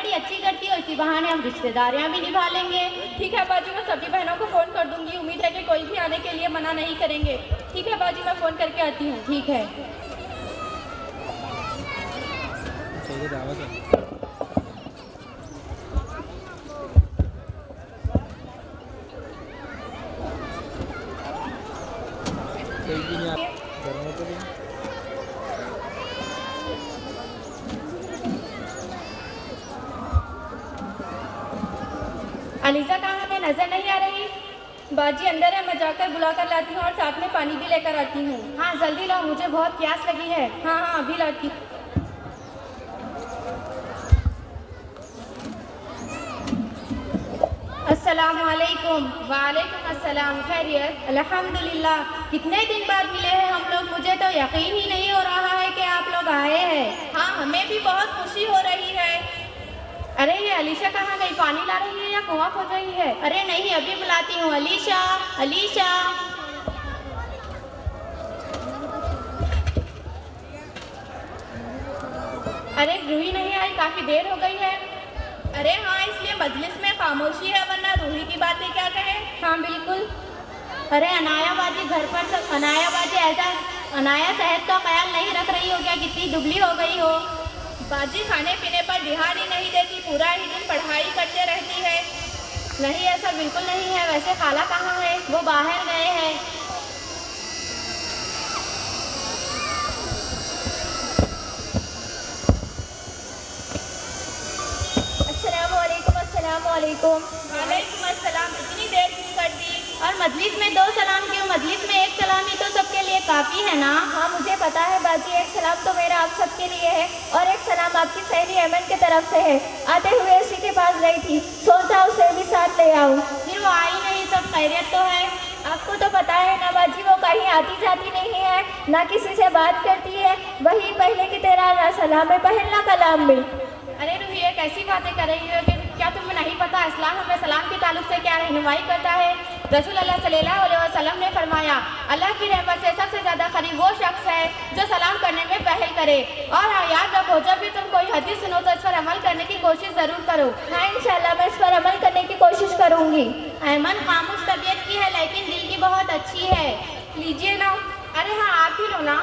बड़ी अच्छी करती हो, इसी बहाने हम रिश्तेदारियाँ भी निभा लेंगे। ठीक है बाजी, मैं सभी बहनों को फ़ोन कर दूंगी। उम्मीद है कि कोई भी आने के लिए मना नहीं करेंगे। ठीक है बाजी, मैं फ़ोन करके आती हूँ। ठीक है। अलीजा कहाँ है, नजर नहीं आ रही? बाजी अंदर है, मैं जाकर बुला कर लाती हूँ और साथ में पानी भी लेकर आती हूँ। हाँ जल्दी लाओ, मुझे बहुत प्यास लगी है। हाँ हाँ अभी लाती हूँ। अस्सलामुअलैकुम। वालेकुम अस्सलाम। खैरियत? अल्हम्दुलिल्लाह। कितने दिन बाद मिले हैं हम लोग, मुझे तो यकीन ही नहीं हो रहा है कि आप लोग आए हैं। हाँ हमें भी बहुत खुशी हो रही है। अरे ये अलीशा कहाँ गई? पानी ला रही है या कुआं खोद रही है? अरे नहीं, अभी बुलाती हूँ। अलीशा, अलीशा। अरे रूही नहीं आई, काफी देर हो गई है। अरे हाँ, इसलिए मजलिस में खामोशी है, वरना रूही की बातें क्या कहें। हाँ बिल्कुल। अरे अनाया बाजी घर पर सब, अनाया बाजी ऐसा, अनाया सेहत का ख्याल नहीं रख रही हो क्या? कितनी दुबली हो गई हो। बाजी खाने पीने पर ध्यान ही नहीं देती, पूरा ही दिन पढ़ाई करते रहती है। नहीं ऐसा बिल्कुल नहीं है। वैसे खाला कहाँ है? वो बाहर गए हैं। अस्सलामुअलैकुम। वालेकुम अस्सलाम। इतनी देर क्यों कर दी? और मजलिस में 2 सलाम क्यों? मजलिस में 1 सलाम ही तो सबके लिए काफ़ी है ना। हाँ मुझे पता है बाजी, 1 सलाम तो मेरा आप सबके लिए है और 1 सलाम आपकी सहेली अमन की तरफ से है। आते हुए उसी के पास गई थी, सोचा उसे भी साथ ले आऊँ। फिर वो आई नहीं, सब खैरियत तो है? आपको तो पता है ना बाजी, वो कहीं आती जाती नहीं है, ना किसी से बात करती है। वही पहले की तरह ना सलाम में पहल ना कलाम में। अरे रूही ये कैसी बातें कर रही हो? कि क्या तुम्हें नहीं पता इस्लाम हमें सलाम के ताल्लुक से क्या रहनुमाई करता है? रसूल अल्लाह सल्लल्लाहु अलैहि वसल्लम ने फरमाया, अल्लाह की रहमत से सबसे ज़्यादा करीब वो शख्स है जो सलाम करने में पहल करे। और याद रखो, जब भी तुम कोई हदीस सुनो तो इस पर अमल करने की कोशिश ज़रूर करो। हाँ इंशाल्लाह मैं इस पर अमल करने की कोशिश करूँगी। ऐमन खामोश तबीयत की है लेकिन दिल की बहुत अच्छी है। लीजिए ना। अरे हाँ आप ही लो ना।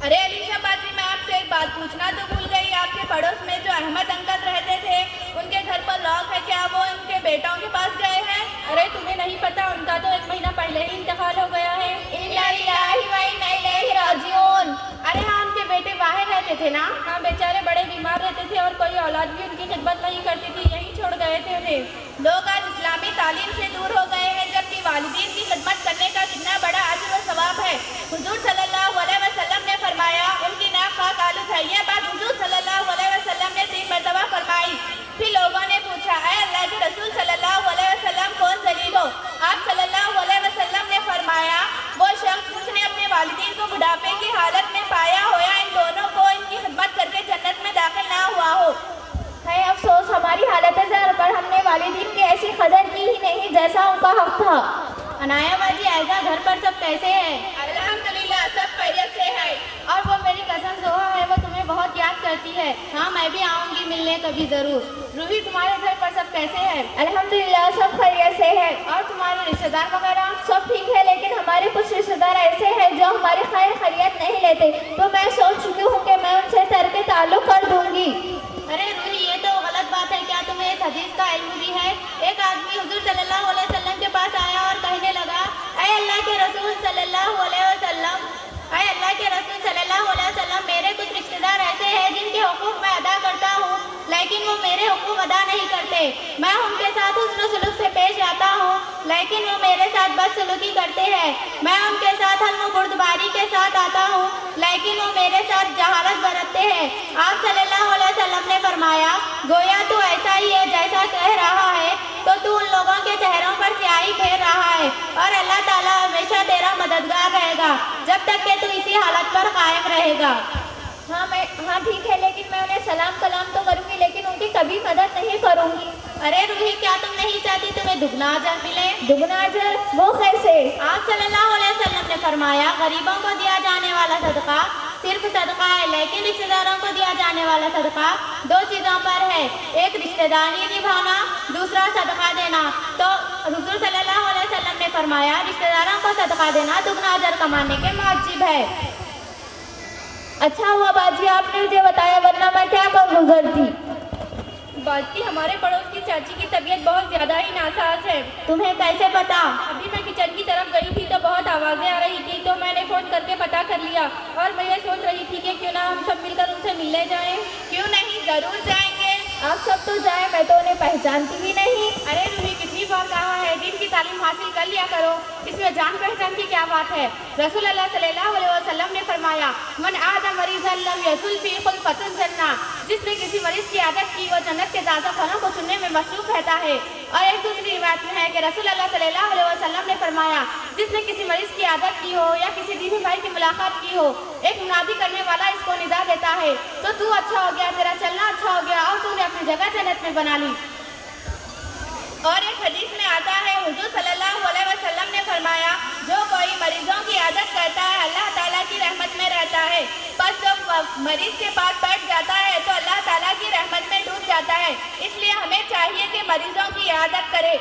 अरे अलीशा बाजी, मैं आपसे एक बात पूछना तो भूल गई। आपके पड़ोस में जो अहमद अंकल रहते थे, उनके घर पर लॉक है, क्या वो उनके बेटों के पास गए हैं? अरे तुम्हें नहीं पता, उनका तो 1 महीना पहले ही इंतकाल हो गया है। इन्ना लिल्लाहि व इन्ना इलैहि राजिऊन। अरे हाँ उनके बेटे बाहर रहते थे ना। हाँ बेचारे बड़े बीमार रहते थे और कोई औलाद भी उनकी खिदमत नहीं करती थी, यहीं छोड़ गए थे उन्हें। लोग आज इस्लामी तालीम से दूर हो गए हैं, जबकि वालिदीन की खिदमत करने का कितना बड़ा अजर व सवाब है। हुजूर सल्लल्लाहु अलैहि वसल्लम ने फरमाया, उनकी नाक पाक आलूद है। यह बात हुजूर सल्लल्लाहु अलैहि वसल्लम ने 3 मरतबा फरमाई। फिर लोगों ने पूछा, ऐ अल्लाह के रसूल सल्लल्लाहु अलैहि वसल्लम कौन जलील हो? आप सल्लल्लाहु अलैहि वसल्लम ने फरमाया, वो शख्स जिसने अपने वालिदीन को बुढ़ापे की हालत में पाया हो या इन दोनों को इनकी खिदमत करके जन्नत में दाखिल ना हुआ हो। है अफसोस, हमारी हालत ज़र पर हमने वालिदीन की ऐसी कदर की ही नहीं जैसा उनका हक था। अनाया बाजी ऐसा घर पर सब कैसे हैं? अल्हम्दुलिल्लाह सब खैरियत से है। और वो मेरी कज़न जोहा है, वो तुम्हें बहुत याद करती है। हाँ मैं भी आऊँगी मिलने कभी ज़रूर। रूही तुम्हारे घर पर सब कैसे हैं? अल्हम्दुलिल्लाह सब खैरियत से है। और तुम्हारे रिश्तेदार वगैरह? सब ठीक है, लेकिन हमारे कुछ रिश्तेदार ऐसे हैं जो हमारी खैर खैरियत नहीं लेते, तो मैं सोच चुकी हूँ कि मैं उनसे तर्क ताल्लुक़ कर दूँगी। अरे रूही ये तो गलत बात है। क्या तुम्हें इस हदीस का इल्म भी है? एक आदमी हुजूर सल्लल्लाहु अलैहि वसल्लम के पास आया और कहने लगा, ऐ अल्लाह के रसूल सल्लल्लाहु अलैहि वसल्लम, ऐ अल्लाह के रसूल सल्लल्लाहु अलैहि वसल्लम, मेरे कुछ रिश्तेदार ऐसे हैं जिनके हुकूक मैं अदा करता हूँ, लेकिन वो मेरे हुकूक अदा नहीं करते। मैं उनके साथ हुस्न सलूक से पेश आता हूँ, लेकिन वो मेरे साथ बदसलूकी करते हैं। मैं उनके साथ हल्म बुर्दबारी के साथ आता हूँ, लेकिन वो मेरे साथ जहालत बरतते हैं। आप सल्लल्लाहु अलैहि वसल्लम ने फरमाया, गोया तू ऐसा ही है जैसा कह रहा है, तो तू उन लोगों के चेहरों पर स्याही फेर रहा है और अल्लाह ताला हमेशा तेरा मददगार रहेगा जब तक कि तू इसी हालत पर कायम रहेगा। हाँ ठीक है, लेकिन मैं उन्हें सलाम कलाम तो करूँगी, लेकिन उनकी कभी मदद नहीं करूँगी। अरे रूही क्या तुम नहीं चाहती तुम्हें दुगना अजर मिले? दुगना अजर? वो कैसे? आप सल्लल्लाहु अलैहि वसल्लम ने फरमाया, गरीबों को दिया जाने वाला सदका सिर्फ सदका है, लेकिन रिश्तेदारों को दिया जाने वाला सदका दो चीज़ों पर है, एक रिश्तेदारी निभाना, दूसरा सदका देना। तो हुजूर सल्लल्लाहु अलैहि वसल्लम ने फरमाया रिश्तेदारों को सदका देना दुगना अजर कमाने के मौजिब है। अच्छा हुआ बाजी आपने मुझे बताया, वरना मैं क्या कर गुजरती। बाजी हमारे पड़ोस की चाची की तबीयत बहुत ज़्यादा ही नासाज है। तुम्हें कैसे पता? अभी मैं किचन की तरफ गई थी तो बहुत आवाज़ें आ रही थी, तो मैंने फ़ोन करके पता कर लिया और मैं ये सोच रही थी कि क्यों ना हम सब मिलकर उनसे मिलने जाएं। क्यों नहीं, जरूर जाएंगे। आप सब तो जाए, मैं तो उन्हें पहचानती भी नहीं। अरे रूही, कितनी बार कहा है दीन की तालीम हासिल कर लिया करो, इसमें जान पहचान की क्या बात है। रसूल अल्लाह सल्लल्लाहु अलैहि वसल्लम ने फरमाया मन आदा मरीज़न लम यसूल फी खुलफतुल जन्ना, जिसने किसी मरीज की आदत की वो जन्नत के ताज़ा फलों को चुनने में मसरूफ रहता है। और एक दूसरी रिवायत में है कि रसूल अल्लाह सल्लल्लाहु अलैहि वसल्लम ने फरमाया जिसने किसी मरीज की आदत की हो या किसी दीनी भाई की मुलाकात की हो, एक मुनादी करने वाला इसको निदा देता है तो तू अच्छा हो गया, तेरा चलना अच्छा हो गया और तूने अपनी जगह जन्नत में बना ली। और एक हदीस में आता है हुजूर सल्लल्लाहु अलैहि वसल्लम ने फरमाया जो कोई मरीजों की आदत करता है अल्लाह ताला की रहमत में रहता है, बस जब मरीज के पास बैठ जाता है तो अल्लाह ताला की रहमत में डूब जाता है। इसलिए हमें चाहिए कि मरीजों की आदत करें।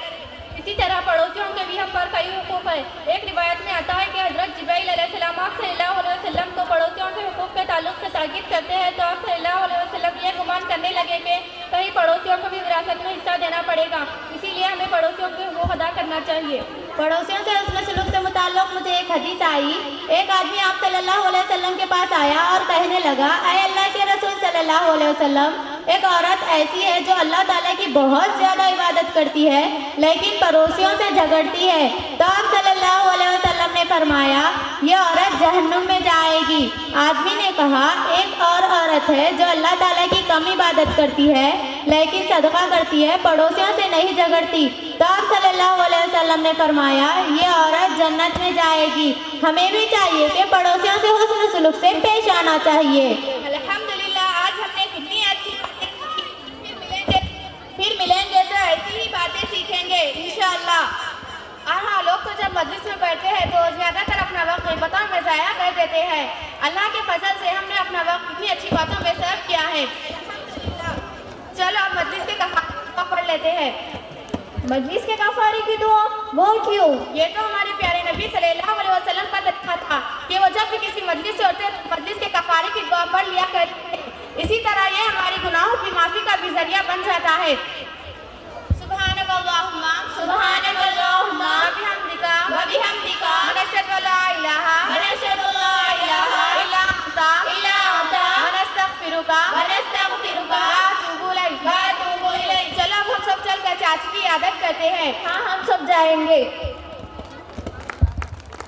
इसी तरह पड़ोसियों के भी हम पर कई हुकूक है। एक रिवायत में आता है कि हज़रत जिब्राइल अलैहिस्सलाम आप सल्लल्लाहु अलैहि वसल्लम को पड़ोसियों के हुकूक के ताल्लुक से ताकीद करते हैं, तो आप सल्लल्लाहु अलैहि वसल्लम ये गुमान करने लगे कि कहीं पड़ोसियों को भी विरासत में हिस्सा देना पड़ेगा, इसीलिए हमें पड़ोसियों के हुकूक अदा करना चाहिए। पड़ोसियों से उसमें सलूक से मुताल्लिक मुझे एक हदीस आई। एक आदमी आप सल्लल्लाहु अलैहि वसल्लम के पास आया और कहने लगा ऐ अल्लाह के रसूल सल्लल्लाहु अलैहि वसल्लम, एक औरत ऐसी है जो अल्लाह ताला की बहुत ज़्यादा इबादत करती है लेकिन पड़ोसियों से झगड़ती है। तो आप सल्लल्लाहु अलैहि वसल्लम ने फरमाया ये औरत जहन्नुम में जाएगी। आदमी ने कहा एक और औरत है जो अल्लाह ताला की कम इबादत करती है लेकिन सदका करती है, पड़ोसियों से नहीं झगड़ती। तो आप सल्लल्लाहु अलैहि वसल्लम ने फरमाया ये औरत जन्नत में जाएगी। हमें भी चाहिए कि पड़ोसियों से हुस्न सलूक से पेश आना चाहिए। अल्हम्दुलिल्लाह, आज हमने कितनी अच्छी फिर मिलेंगे तो ऐसी ही बातें सीखेंगे इंशाअल्लाह। हाँ, लोग तो जब मजलिस में बैठते हैं तो ज़्यादातर अपना वक्त गीबतों में ज़ाया कर देते हैं। अल्लाह के फजल से हमने अपना वक्त इतनी अच्छी बातों में सर्व किया है। चलो अब मजलिस के कफ़ारे पढ़ लेते हैं। मजलिस के कफारे की दुआ, वो क्यों? ये तो हमारे प्यारे नबी सल्लल्लाहु अलैहि वसल्लम का तरीका था कि वो जब भी किसी मजलिस से होते तो मजलिस के कफारे की दुआ पढ़ लिया करते। इसी तरह ये हमारी गुनाहों की माफ़ी का भी जरिया बन जाता है। सुब्हानकल्लाहुम्मा सुब्हानकल्लाहुम्मा व बिहम्दिका नशहदु अल्ला इलाहा इल्ला अंता व नस्तगफिरुका व अतूबु इलैक। चलो अब हम सब चल कर चाची की आदत करते हैं। हाँ, हम सब जाएंगे।